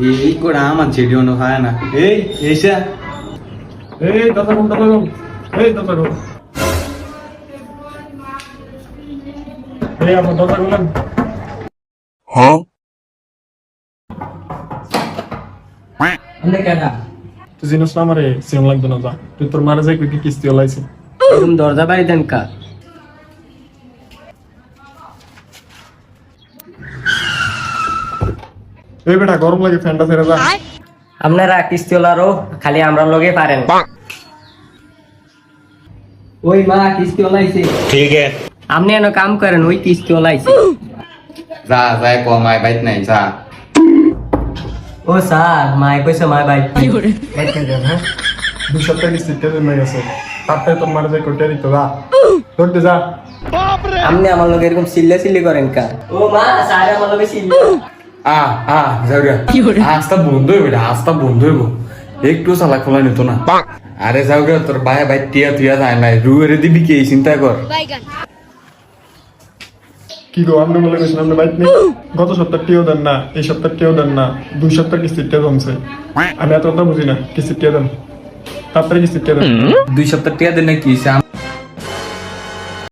এই করে আমার ছেড়ে অন্য খায় না। এই এসা এই দাদা এই দাদা এই আমার দাদা বলেন আপনি কেডা? তুই জিনিস না আমারে সিম লাগবে না যা তুই তোর মারা যাই কি কিস্তি হলাইছে এরকম দরজা বাড়ি দেন কা? এই বেটা গরম লাগে ফ্যানটা ছেড়ে যা আপনারা কিস্তি হলারও খালি আমরা লগে পারেন। ওই মা কিস্তি হলাইছে। ঠিক আছে আপনি এনে কাম করেন, ওই কিস্তি হলাইছে। যা যাই কমায় বাইত নাই যা। ও স্যার মাই কইছে মাই বাইক হ্যাঁ 2 সপ্তাহ কিস্তি টেনে নাই আছে তারপরে তোর মারা যাই কোটে দিতে যা ধরতে যা আপনি আমার লগে এরকম চিল্লা করেন কা? ও মা স্যার আমার লগে চিল্লা। যাউরা আস্তা বন্ধ হইবে আস্তা বন্ধ হইব একটু চালাক খোলা নিত না। আরে যাউরা তোর ভাই ভাই টিয়া তুইয়া যায় নাই রুয়েরে দিবি কি চিন্তা কর। কি গো আপনি বলে গেছেন আপনি বাইক নেই গত সপ্তাহ টিও দেন না এই সপ্তাহ টিও দেন না 2 সপ্তাহ কিস্তি টিও জমছে আমি এত কথা বুঝি না কিস্তি টিও দেন তারপরে কিস্তি টিও দেন 2 সপ্তাহ টিয়া দেন নাকি